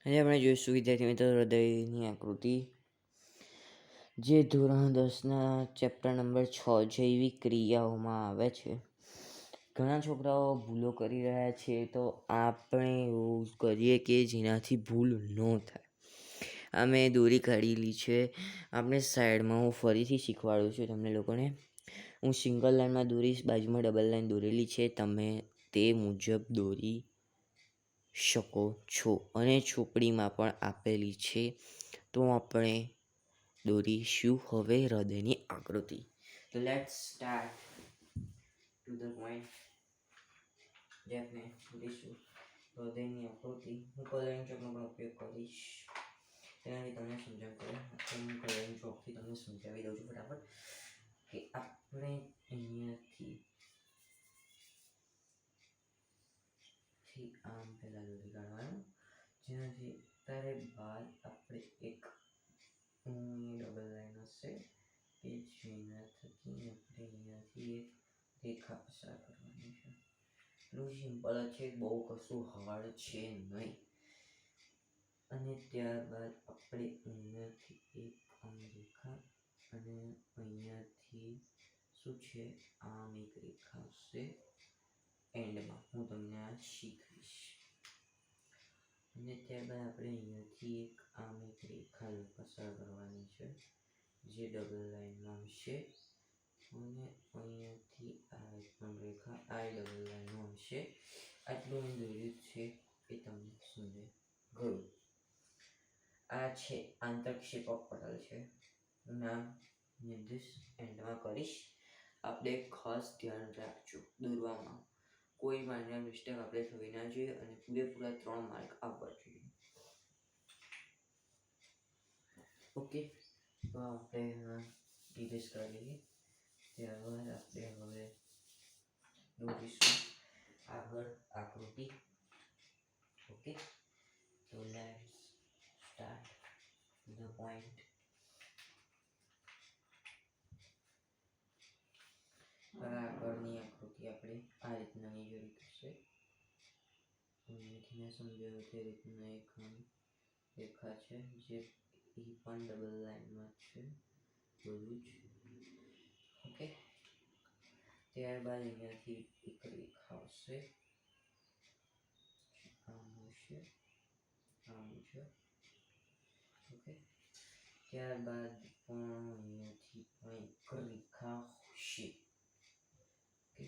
આજે આપણે જોઈશું વિદ્યાર્થી મિત્રો હૃદયની આકૃતિ, જે ધોરણ 10ના ચેપ્ટર નંબર 6 જૈવિક ક્રિયાઓમાં આવે છે. ઘણા છોકરાઓ ભૂલો કરી રહ્યા છે, તો આપણે એવું કરીએ કે જેનાથી ભૂલ ન થાય. આ મેં દોરી કાઢેલી છે. આપણે સાઈડમાં હું ફરીથી શીખવાડું છું તમને લોકોને. હું સિંગલ લાઈનમાં દોરીશ, બાજુમાં ડબલ લાઈન દોરેલી છે, તમે તે મુજબ દોરી શકો છો. અને ચોપડીમાં પણ આપેલી છે, તો આપણે દોરીશું હવે હૃદયની આકૃતિ. તો let's start to the point. જે આપણે દોરીશું હૃદયની આકૃતિ. હું કલરિંગ ચોકનો પણ ઉપયોગ કરીશ, તેનાથી તમને સમજણ પડે. હું કલરિંગ ચોકથી તમને સમજાવી દઉં છું ફટાફટ કે આપણે અહીંયાથી આમ પહેલા દોરી કાઢવાનું, જેનાથી તારે બાદ આપણે એક ડબલ લાઈન હશે કે જેના થકી આપણે અહીંયાથી એક રેખા પસાર કરવાની છે. એટલું સિમ્પલ જ છે, બહુ કશું હાર્ડ છે નહીં. અને ત્યારબાદ આપણે અહીંયાથી એક આમ રેખા, અને અહીંયાથી શું છે, આમ એક રેખા હશે. એન્ડમાં હું તમને આ શીખવીશ. અને ત્યારબાદ આપણે અહીંયાથી એક આમ એક રેખા પસાર કરવાની છે, જે ડબલ લાઈનમાં હશે. અને અહીંયાથી આ એક પણ રેખા આ ડબલ લાઈનમાં હશે. આટલું મેં દોર્યું છે એ તમને સમજાય ગયું. આ છે આંતરક્ષેપક પટલ છે. હું નામ નિર્દેશ એન્ડમાં કરીશ. આપણે ખાસ ધ્યાન રાખજો દોરવામાં. કોઈ માઇનર મિસ્ટેક આપણે થવી ના જોઈએ, અને પૂરેપૂરા 3 માર્ક આપવા જોઈએ. ઓકે, તો આપણે ડિરેસ કરી લઈએ. ત્યારબાદ આપણે હવે દોરીશું આગળ આકૃતિ. ઓકે, તો let's start to the point. આગળની આકૃતિ આપણે આ રીતના દોરી થશે. અહીંયાથી મેં સમજાવ્યું તે રીતના એક રેખા છે, જે પણ ડબલ લાઈનમાં છે, બધું જ. ઓકે, ત્યારબાદ અહીંયાથી એક રેખા હશે, આમ હશે, આમ છે. ઓકે, ત્યારબાદ પણ અહીંયાથી પણ એક રેખા હશે. ઓકે,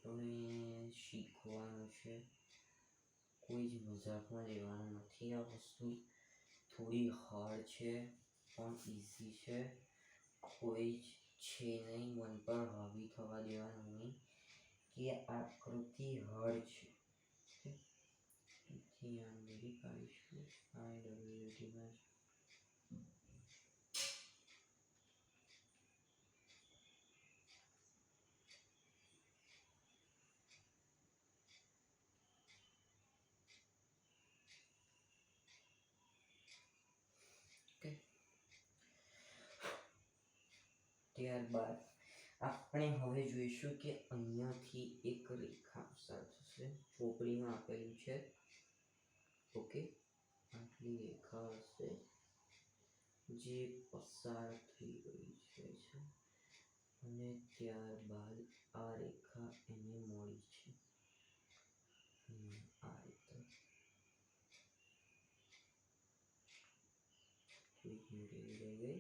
તમે શીખવાનું છે, કોઈ જ મજાકમાં લેવાનું નથી. આ વસ્તુ થોડી હાર્ડ છે, પણ ઇઝી છે. કોઈ જ છે નહીં, મન પર હાવી થવા દેવાનું નહીં કે આકૃતિ હાર્ડ છે. તેથી આમ દોરી કાઢીશું. આ ડબલ્યુટીમાં ત્યારબાદ આપણે હવે જોઈશું કે અહીંયાથી એક રેખા પસાર થશે. ચોપડીમાં આપેલું છે. ઓકે, આટલી રેખા હશે જે પસાર થઈ ગઈ છે. અને ત્યારબાદ આ રેખા એને મળી છે આ રીતે. થોડીક મોટી રહી ગઈ,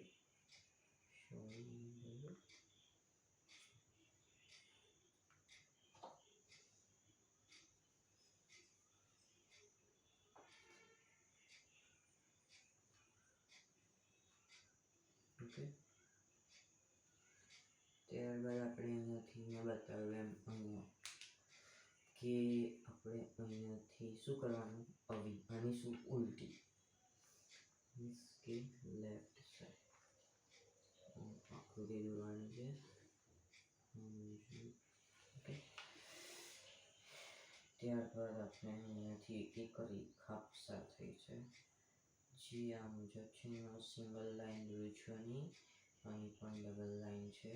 ઓકે. ત્યારબાદ આપણે અહીંયાથી મેં બતાવ્યું એમ અહીંયા કે આપણે અહીંયાથી શું કરવાનું, આવી આની શું ઉલટી, મીન્સ કે લેફ્ટ સાઈડ આકૃતિ દોરવાની છે. ઓકે, ત્યારબાદ આપણે અહીંયાથી એક રેખા પસાર થઈ છે, જે આ મુજબ છે. સિંગલ લાઈન દોરી છું, અહીં પણ ડબલ લાઈન છે.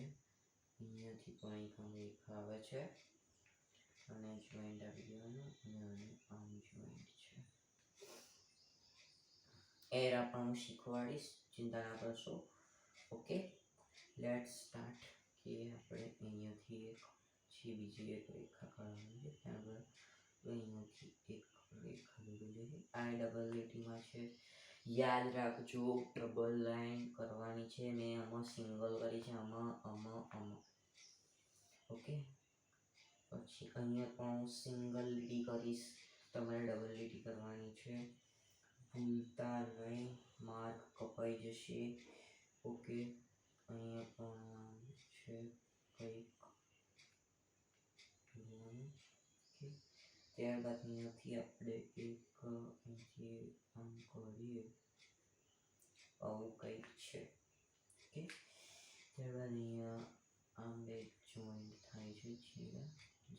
અહીંયાથી પણ એક રેખા આવે છે, અને જોઈન્ટ આપી દેવાનું, અને આને એરા પણ હું શીખવાડીશ, ચિંતા ના કરશો. Okay, let's start. કે આપણે અહીંયાથી એક બીજી એક રેખા કાઢવાની છે, ત્યારબાદ અહીંયાથી એક રેખા દોરી લઈએ. આ ડબલ લીટીમાં છે, યાદ રાખજો ડબલ લાઈન કરવાની છે. મેં આમાં સિંગલ કરી છે, આમાં. ઓકે, પછી અહીંયા પણ હું સિંગલ લીટી કરીશ, તમારે ડબલ લીટી કરવાની છે. ભૂલતા નહીં, માર્ક કપાઈ જશે. ઓકે, અહીંયા પણ છે કંઈક જોવાનું. ઓકે, ત્યારબાદ અહીંયાથી આપણે એક અહીંથી આમ કરીએ, આવું કંઈક છે. ઓકે, ત્યારબાદ અહીંયા આમ બે જોઈન્ટ થાય છે છેડા,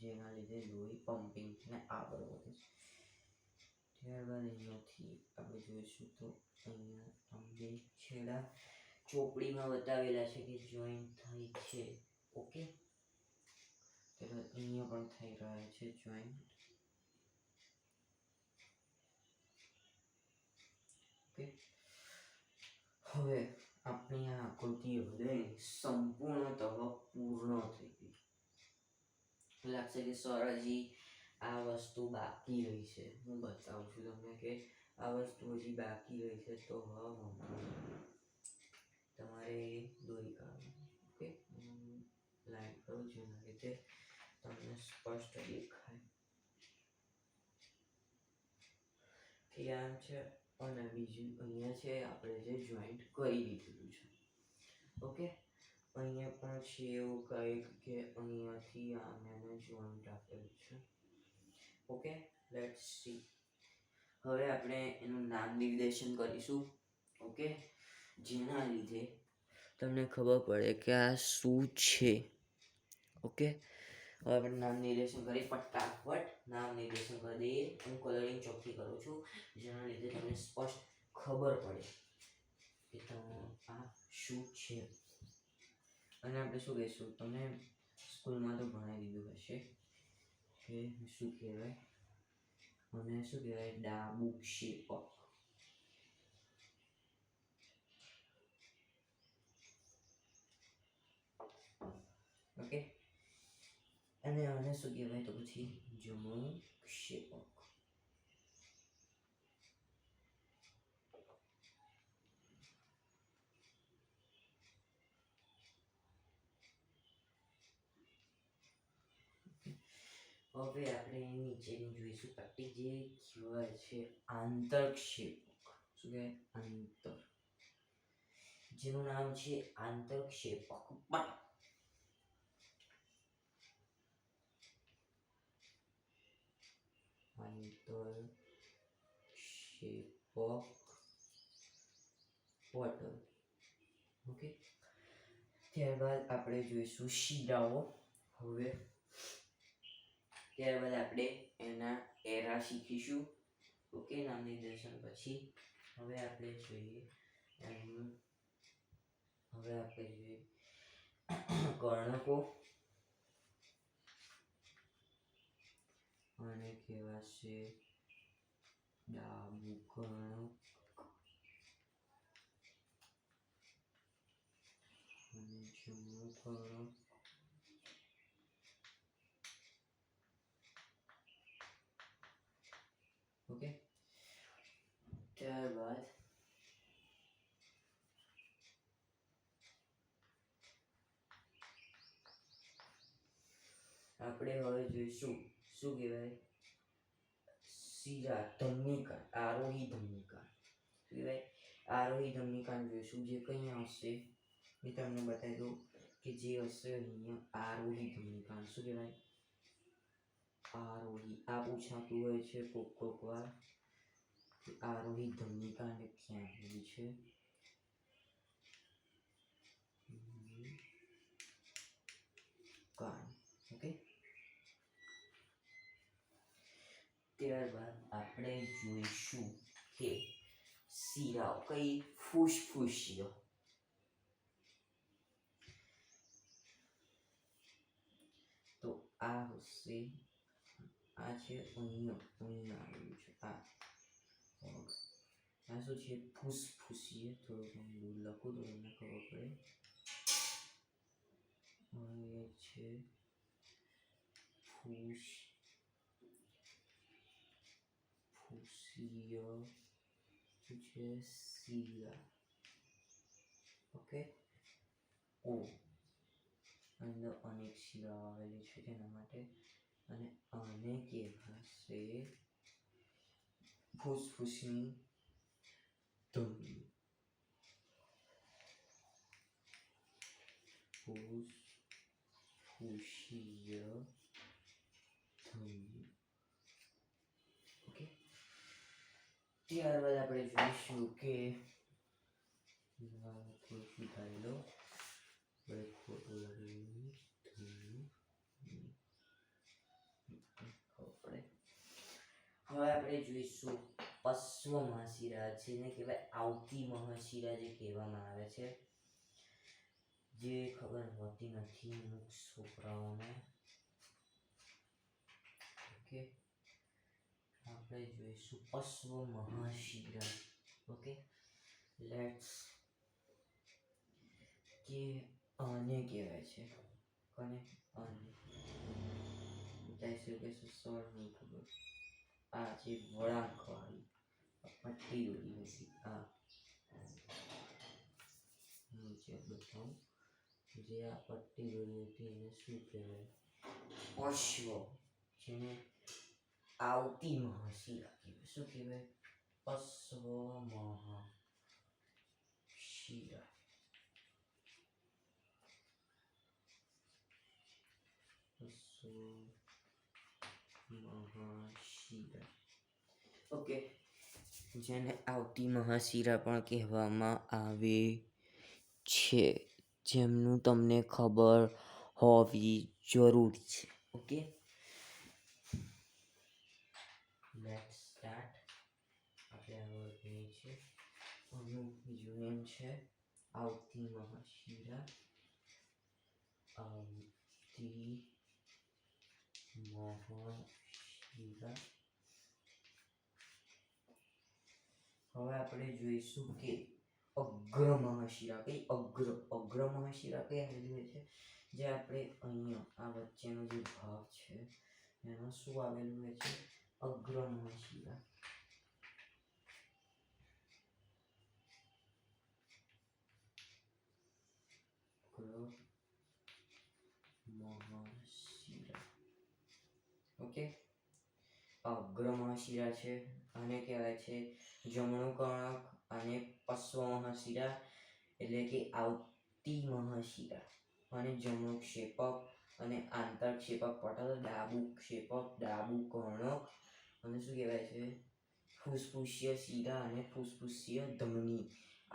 જેના લીધે લોહી પમ્પિંગ ને આગળ વધે છે. ત્યારબાદ અહીંયાથી આપણે જોઈશું તો અહીંયા આમ બે છેડા ચોપડીમાં બતાવેલા છે કે જોઈન્ટ થાય છે. ઓકે, ત્યારબાદ અહીંયા પણ થઈ રહ્યા છે જોઈન્ટ. ઓકે, હવે આપણી આ આકૃતિ હવે સંપૂર્ણતઃ પૂર્ણ થઈ ગઈ. લાગશે કે સર હજી આ વસ્તુ બાકી રહી છે. હું બતાવું છું તમને કે આ વસ્તુ હજી બાકી રહી છે, તો તમારે દોરી કાઢવાની. ઓકે, લાઈન કરું જેના લીધે તમને સ્પષ્ટ દેખાય કે આમ છે. અને બીજું અહીંયા છે, આપણે જે જોઈન્ટ કરી દીધેલું છે. ઓકે, અહીંયા પણ છે એવું કંઈક કે અહીંયાથી આને જોઈન્ટ આપેલું છે. Okay, let's see. હવે આપણે એનું નામ નિર્દેશન કરીશું. ઓકે, જેના લીધે તમને ખબર પડે કે આ શું છે. ઓકે, હવે આપણે નામ નિર્દેશન કરી, ફટાફટ નામ નિર્દેશન કરી દઈએ. હું કલરિંગ ચોખ્ખી કરું છું, જેના લીધે તમને સ્પષ્ટ ખબર પડે કે આ શું છે. અને આપણે શું કહીશું, તમને સ્કૂલમાં તો ભણાવી દીધું હશે કે શું કહેવાય, મને શું કહેવાય, ડાબું ક્ષેપક. ઓકે, અને આને શું કહેવાય તો પછી જમણું ક્ષેપક. હવે આપણે નીચેની જોઈશું પટ્ટી, જે કહેવાય છે આંતરક્ષેપક. શું કહેવાય? આંતર, જેનું નામ છે આંતરક્ષેપક. આંતરક્ષેપક પટલ. ઓકે, ત્યારબાદ આપણે જોઈશું શીરાઓ. હવે ત્યારબાદ આપણે એના એરા શીખીશું. ઓકે, નામ નિર્દેશન પછી હવે આપણે જોઈએ કર્ણકો. અને કહેવાશે ડાબું કર્ણક અને જમણું કર્ણક. ઓકે, ત્યારબાદ આપણે હવે જોઈશું શું કહેવાય, શિરા ધમનીકાંડ, આરોહી ધમનીકાંડ. શું કહેવાય? આરોહી ધમનીકાંડ જોઈશું, જે કઈ હશે એ તમને બતાવી દઉં કે જે હશે અહીંયા આરોહી ધમનીકાંડ. શું કહેવાય? આરોહી. આ પૂછાતું હોય છે કોક વાર, આરોહી ધમનીકાંડ ક્યાં આવેલી છે. ઓકે, ત્યારબાદ આપણે જોઈશું કે શિરાઓ કઈ ફુસફુસીઓ. તો આ હશે, આ છે અહીંયા આવેલું છે આ. આ શું છે? ફૂસફૂસીય. થોડુંક હું દૂર લખું તો તમને ખબર પડે. એ છે ફૂસફૂસીય શું છે? શીરા. ઓકે. ઓ અંદર અનેક શિરાઓ આવેલી છે તેના માટે, અને આને કહેવાશે ફૂસફૂસની ધમની. ફૂસફૂસીય ધમની. ઓકે. ત્યારબાદ આપણે જોઈશું કે થોડું સુધારી લો, ખોટું લખેલું ધમની. હવે આપણે જોઈશું પશ્વ મહાશિરા, જેને કહેવાય આવતી મહાશિરા જે કહેવામાં આવે છે, જે ખબર હોતી નથી અમુક છોકરાઓને. ઓકે. આપણે જોઈશું પશ્વ મહાશિરા. ઓકે. લેટ્સ કે આને કહેવાય છે, કોને? આને કહેશે કે સર નહીં ખબર. આ જે વળાંકવાળી પટ્ટી દોરી હતી, આ નીચે બતાવું, જે આ પટ્ટી દોરી હતી એને શું કહેવાય? પશ્વ. જેને આવતી મહાશિરા કહેવાય. શું કહેવાય? પશ્વ મહાશિરા. પશ્વ મહાશિરા. ઓકે. જેને આવતી મહાશિરા પણ કહેવામાં આવે છે, જેમનું તમને ખબર હોવી જરૂરી છે. ઓકે. Let's start. આપણે આગળ કહીએ છીએ આનું બીજું નેમ છે આવતી મહાશિરા. આવતી મહાશિરા. હવે આપણે જોઈશું કે અગ્ર મહાશિરા. કઈ? અગ્ર મહાશિરા કઈ આવેલી હોય છે? જે આપણે અહીંયા આ વચ્ચેનો જે ભાગ છે એમાં શું આવેલું હોય છે? અગ્ર મહાશિરા. મહાશિરા. ઓકે. અગ્ર મહાશિરા છે, આને કહેવાય છે જમણું કર્ણક. અને પશ્વ મહાશિરા એટલે કે આવતી મહાશિરા, અને જમણું ક્ષેપક અને આંતરક્ષેપક પટલ, ડાબુ ક્ષેપક, ડાબુ કર્ણક, અને શું કહેવાય છે? ફૂસફૂસીય શિરા અને ફૂસફૂસીય ધમની,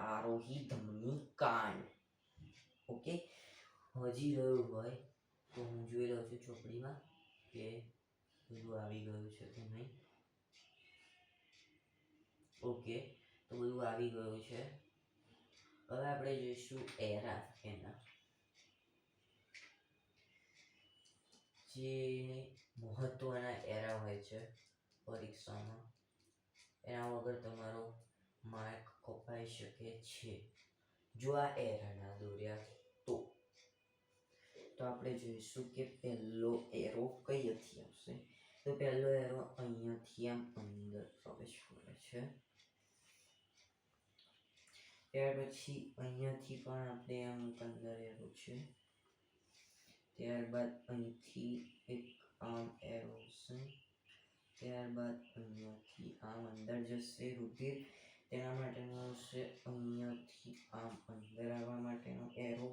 આરોહી ધમની કાંડ. ઓકે. હજી રહ્યું હોય તો હું જોઈ લઉં છું ચોપડીમાં કે બધું આવી ગયું છે કે નહીં. ઓકે. તો બધું આવી ગયું છે. હવે આપણે જોઈશું એરા. એના જે મહત્વના એરા હોય છે પરીક્ષામાં, એના વગર તમારો માર્ક કપાઈ શકે છે જો આ એરા ના દોર્યા તો. આપણે જોઈશું કે પહેલો એરો કઈથી આવશે. તો પહેલો એરો અહીંયાથી આમ અંદર પ્રવેશ કરે છે. ત્યાર પછી અહીંયાથી પણ આપણે આમ અંદર એરો છે. ત્યારબાદ અહીંથી એક આમ એરો છે. ત્યારબાદ અહીંયાથી આમ અંદર જશે રુધિર, તેના માટેનો આવશે અહીંયાથી આમ અંદર આવવા માટેનો એરો.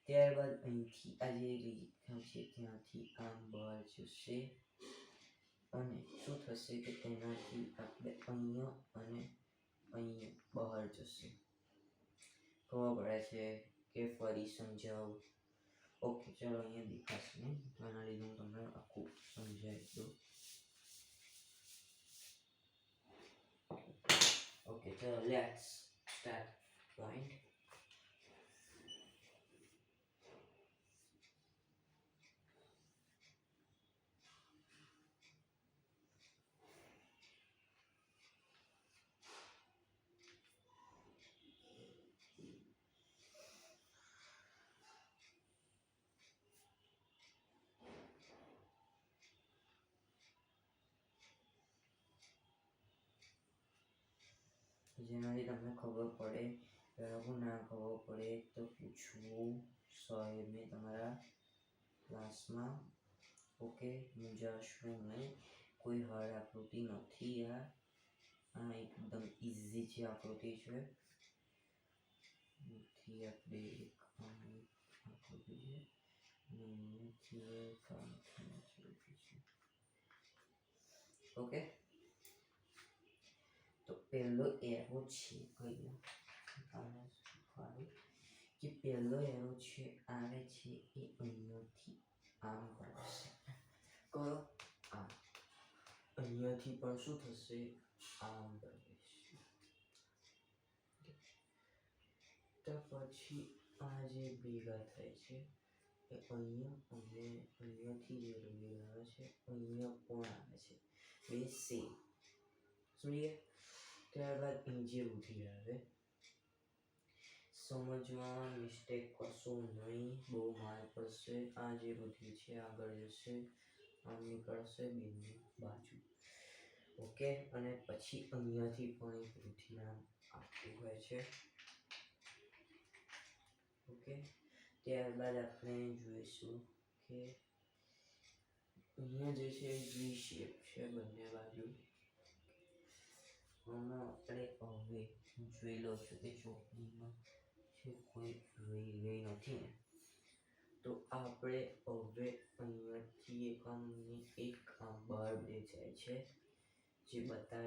ત્યારબાદ અહીંથી આ જે રેખા છે ત્યાંથી આમ બહાર જશે, અને શું થશે કે તેનાથી આપણે અહીંયા અને અહીંયા બહાર જશે. ખબર પડે છે કે ફરી સમજાવું? ઓકે. ચલો અહીંયા દેખાશે નહીં તો એના લીધે હું તમને આખું સમજાવી દઉં. ઓકે. ચલો લેટ્સ સ્ટાર્ટ પોઈન્ટ. જેનાથી તમને ખબર પડે. બરાબર ના ખબર પડે તો પૂછવું સાહેબને તમારા ક્લાસમાં. ઓકે, મૂંઝાશો નહીં, કોઈ હાર્ડ આકૃતિ નથી આ એકદમ ઇઝી જે આકૃતિ છે. થી આપણે એક આકૃતિ છે ઓકે. તો પહેલો એરો છે કે પહેલો એરો છે આવે છે એ અહીંયાથી આમ કરશે. કયો? આમ. અહીંયાથી પણ શું થશે? આમ કરશે. તો પછી આ જે ભેગા થાય છે એ અહીંયા અને અહીંયાથી જે ભેગા આવે છે અહીંયા પણ આવે છે. બે સેમ. સમજીએ? ત્યારબાદ અહીં જે રુધિર આવે, સમજવામાં મિસ્ટેક કરશો નહીં, બહુ માર પડશે. આ જે રુધિર છે આગળ જશે, આમ નીકળશે બેની બાજુ. ઓકે, અને પછી અહીંયાથી પણ એક રુધિર આમ આવતું હોય છે. ઓકે, ત્યારબાદ આપણે જોઈશું કે અહીંયા જે છે વી શેપ છે બંને બાજુ. આમાં આપણે હવે જોઈ લો છો કે ચોકડીમાં છે કોઈ રહી ગઈ નથી ને, તો આપણે હવે અહીંયાથી એક બહાર બે જાય છે જે બતાવે